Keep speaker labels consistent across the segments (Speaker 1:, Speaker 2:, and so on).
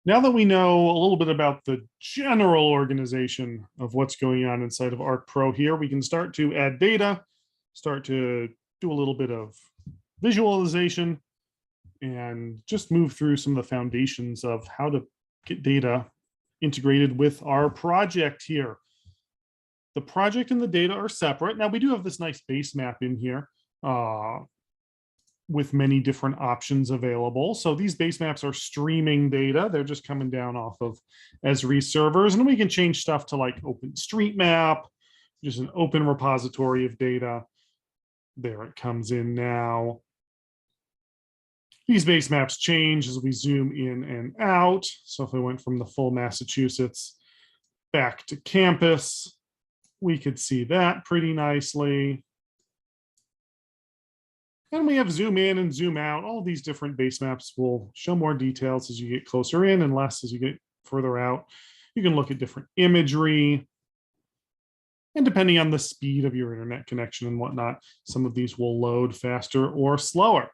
Speaker 1: Now that we know a little bit about the general organization of what's going on inside of ArcPro here, we can start to add data, start to do a little bit of visualization, and just move through some of the foundations of how to get data integrated with our project here. The project and the data are separate. Now we do have this nice base map in here with many different options available. So these base maps are streaming data. They're just coming down off of Esri servers, and we can change stuff to like OpenStreetMap, just an open repository of data. There it comes in now. These base maps change as we zoom in and out. So if I went from the full Massachusetts back to campus, we could see that pretty nicely. And we have zoom in and zoom out. All these different base maps will show more details as you get closer in and less as you get further out. You can look at different imagery. And depending on the speed of your internet connection and whatnot, some of these will load faster or slower.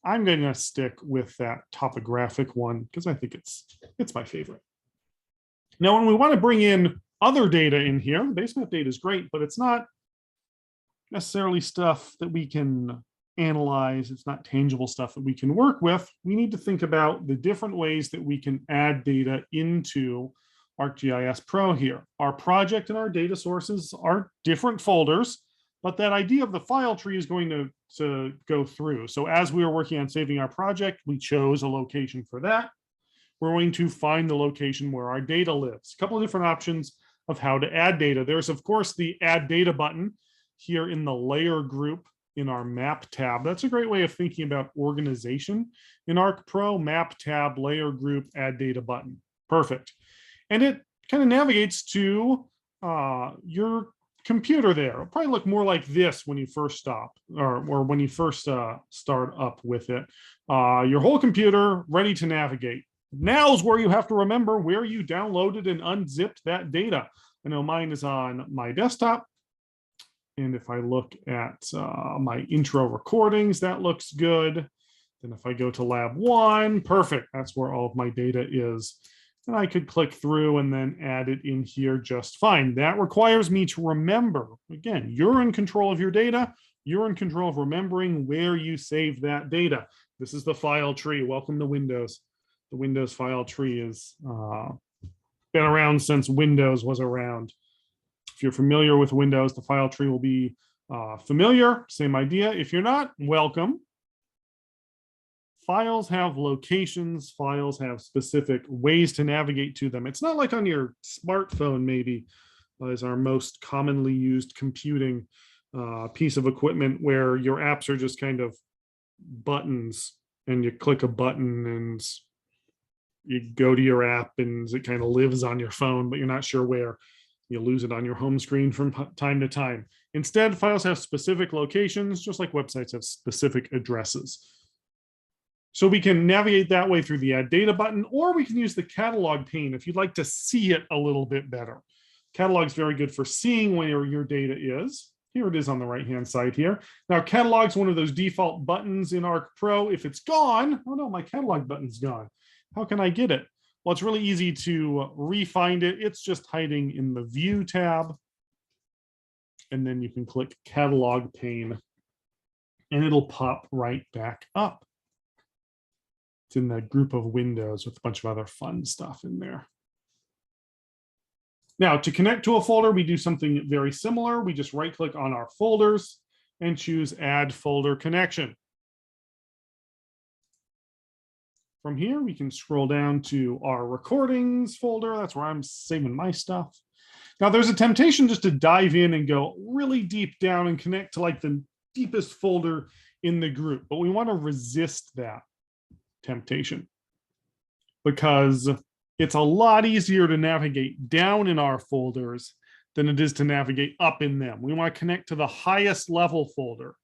Speaker 1: I'm going to stick with that topographic one because I think it's my favorite. Now, when we want to bring in other data in here, the base map data is great, but it's not necessarily stuff that we can analyze. It's not tangible stuff that we can work with. We need to think about the different ways that we can add data into ArcGIS Pro here. Our project and our data sources are different folders, but that idea of the file tree is going to go through. So as we were working on saving our project, we chose a location for that. We're going to find the location where our data lives. A couple of different options of how to add data. There's, of course, the Add Data button here in the layer group in our Map tab. That's a great way of thinking about organization in ArcPro. Map tab, layer group, Add Data button. Perfect. And it kind of navigates to your computer there. It'll probably look more like this when you first stop or when you first start up with it. Your whole computer ready to navigate. Now's where you have to remember where you downloaded and unzipped that data. I know mine is on my desktop. And if I look at my intro recordings, that looks good. Then if I go to lab 1, perfect. That's where all of my data is. And I could click through and then add it in here just fine. That requires me to remember, again, you're in control of your data. You're in control of remembering where you saved that data. This is the file tree. Welcome to Windows. The Windows file tree has been around since Windows was around. If you're familiar with Windows, the file tree will be familiar. Same idea. If you're not, welcome. Files have locations. Files have specific ways to navigate to them. It's not like on your smartphone, maybe, is our most commonly used computing piece of equipment where your apps are just kind of buttons and you click a button and you go to your app and it kind of lives on your phone, but you're not sure where. You lose it on your home screen from time to time. Instead, files have specific locations, just like websites have specific addresses. So we can navigate that way through the Add Data button, or we can use the catalog pane if you'd like to see it a little bit better. Catalog is very good for seeing where your data is. Here it is on the right-hand side here. Now, catalog is one of those default buttons in ArcPro. If it's gone, oh no, my catalog button's gone. How can I get it? Well, it's really easy to re-find it. It's just hiding in the View tab. And then you can click Catalog pane, and it'll pop right back up. It's in that group of windows with a bunch of other fun stuff in there. Now, to connect to a folder, we do something very similar. We just right-click on our folders and choose Add Folder Connection. From here, we can scroll down to our recordings folder. That's where I'm saving my stuff. Now, there's a temptation just to dive in and go really deep down and connect to like the deepest folder in the group, but we want to resist that temptation because it's a lot easier to navigate down in our folders than it is to navigate up in them. We want to connect to the highest level folder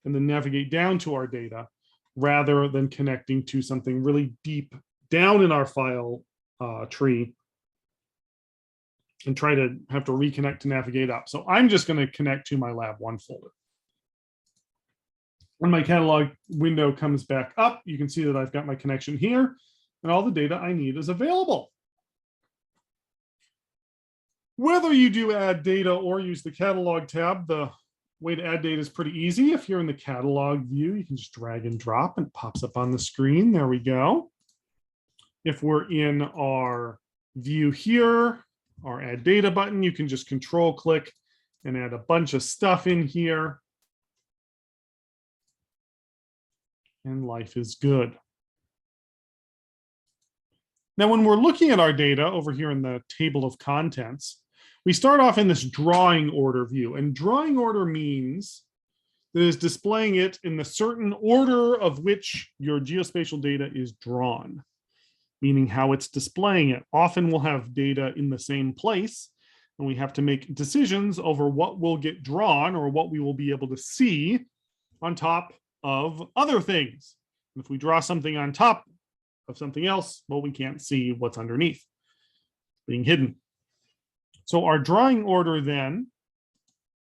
Speaker 1: and then navigate down to our data, rather than connecting to something really deep down in our file tree and try to have to reconnect to navigate up. So I'm just going to connect to my lab 1 folder. When my catalog window comes back up, you can see that I've got my connection here. and all the data I need is available. Whether you do add data or use the catalog tab, the way to add data is pretty easy. If you're in the catalog view, you can just drag and drop and it pops up on the screen. There we go. If we're in our view here, our add data button, you can just control click and add a bunch of stuff in here. And life is good. Now, when we're looking at our data over here in the table of contents, we start off in this drawing order view, and drawing order means that it's displaying it in the certain order of which your geospatial data is drawn, meaning how it's displaying it. Often we'll have data in the same place, and we have to make decisions over what will get drawn or what we will be able to see on top of other things. And if we draw something on top of something else, well, we can't see what's underneath, being hidden. So our drawing order then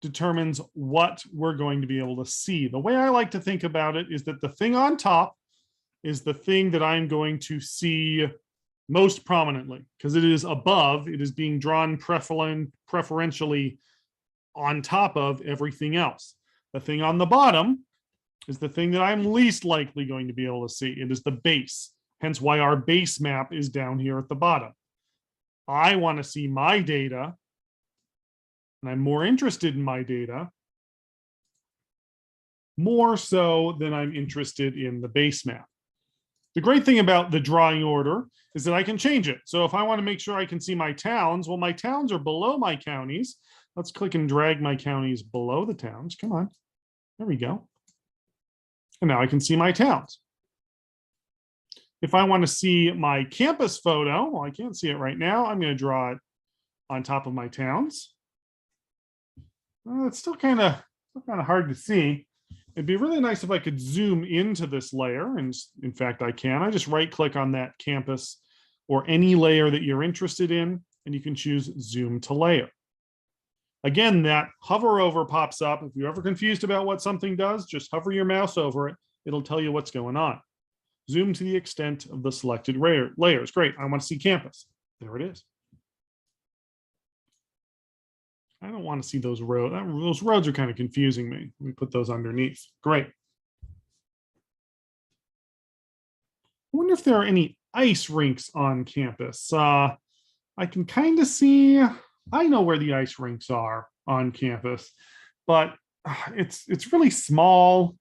Speaker 1: determines what we're going to be able to see. The way I like to think about it is that the thing on top is the thing that I'm going to see most prominently, because it is above, it is being drawn preferentially on top of everything else. The thing on the bottom is the thing that I'm least likely going to be able to see. It is the base, hence why our base map is down here at the bottom. I want to see my data, and I'm more interested in my data, more so than I'm interested in the base map. The great thing about the drawing order is that I can change it. So if I want to make sure I can see my towns, well, my towns are below my counties. Let's click and drag my counties below the towns. Come on. There we go. And now I can see my towns. If I want to see my campus photo, well, I can't see it right now. I'm going to draw it on top of my towns. It's still kind of hard to see. It'd be really nice if I could zoom into this layer. And in fact, I can. I just right click on that campus or any layer that you're interested in, and you can choose zoom to layer. Again, that hover over pops up. If you're ever confused about what something does, just hover your mouse over it. It'll tell you what's going on. Zoom to the extent of the selected layers. Great, I want to see campus. There it is. I don't want to see those roads. Those roads are kind of confusing me. Let me put those underneath. Great. I wonder if there are any ice rinks on campus. I can kind of see, I know where the ice rinks are on campus, but it's really small.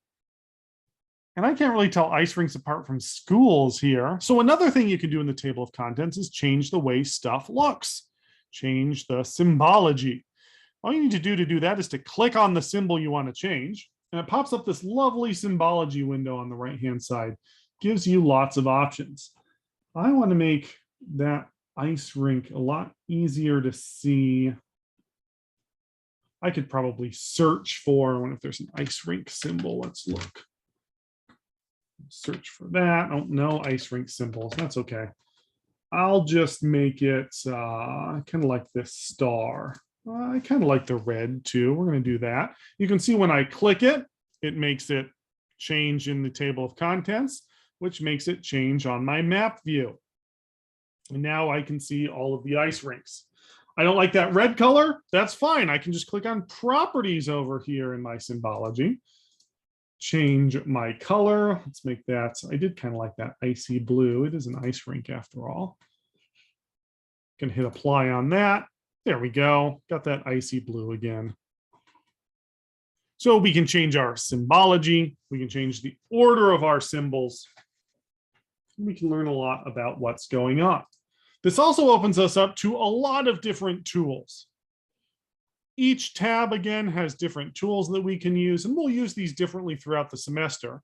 Speaker 1: And I can't really tell ice rinks apart from schools here. So another thing you can do in the table of contents is change the way stuff looks. Change the symbology. All you need to do that is to click on the symbol you want to change. And it pops up this lovely symbology window on the right-hand side. Gives you lots of options. I want to make that ice rink a lot easier to see. I could probably search for, I wonder if there's an ice rink symbol. Let's look. Search for that. Oh, no ice rink symbols. That's okay. I'll just make it kind of like this star. I kind of like the red too. We're going to do that. You can see when I click it, it makes it change in the table of contents, which makes it change on my map view. And now I can see all of the ice rinks. I don't like that red color. That's fine. I can just click on properties over here in my symbology. Change my color. Let's make that, I did kind of like that icy blue. It is an ice rink after all. Can hit apply on that. There we go. Got that icy blue again. So we can change our symbology. We can change the order of our symbols. We can learn a lot about what's going on. This also opens us up to a lot of different tools. Each tab, again, has different tools that we can use, and we'll use these differently throughout the semester.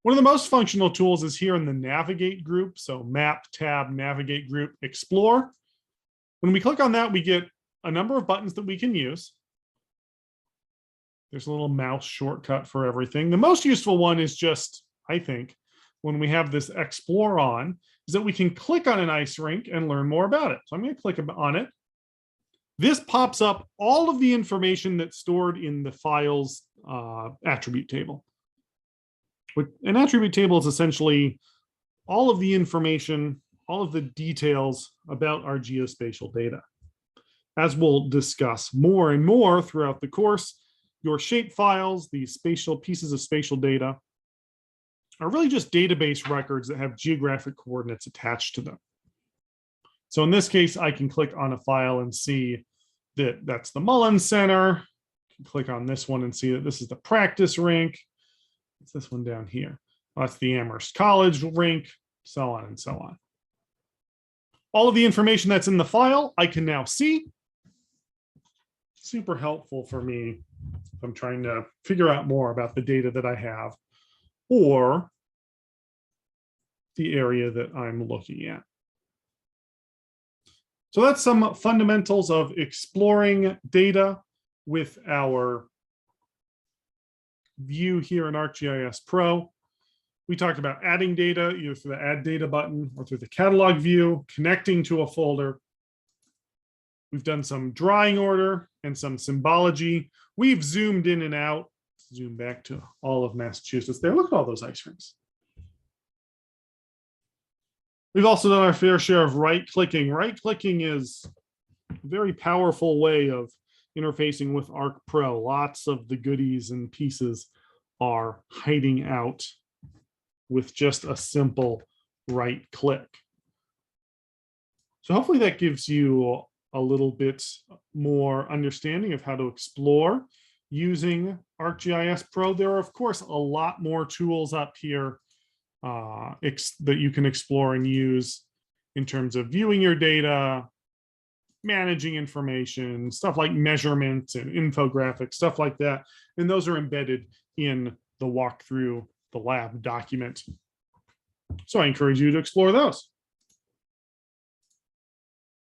Speaker 1: One of the most functional tools is here in the Navigate group. So Map, Tab, Navigate group, Explore. When we click on that, we get a number of buttons that we can use. There's a little mouse shortcut for everything. The most useful one is just, I think, when we have this Explore on, is that we can click on an ice rink and learn more about it. So I'm going to click on it. This pops up all of the information that's stored in the file's attribute table. An attribute table is essentially all of the information, all of the details about our geospatial data. As we'll discuss more and more throughout the course, your shape files, these spatial pieces of spatial data, are really just database records that have geographic coordinates attached to them. So in this case, I can click on a file and see that that's the Mullen Center. Click on this one and see that this is the practice rink. It's this one down here. That's the Amherst College rink, so on and so on. All of the information that's in the file, I can now see. Super helpful for me if I'm trying to figure out more about the data that I have or the area that I'm looking at. So that's some fundamentals of exploring data with our view here in ArcGIS Pro. We talked about adding data either through the Add Data button or through the catalog view, connecting to a folder. We've done some drawing order and some symbology. We've zoomed in and out. Zoom back to all of Massachusetts there. Look at all those ice rinks. We've also done our fair share of right-clicking. Right-clicking is a very powerful way of interfacing with Arc Pro. Lots of the goodies and pieces are hiding out with just a simple right click. So hopefully that gives you a little bit more understanding of how to explore using ArcGIS Pro. There are, of course, a lot more tools up here that you can explore and use in terms of viewing your data, managing information, stuff like measurements and infographics, stuff like that. And those are embedded in the walkthrough the lab document. So I encourage you to explore those.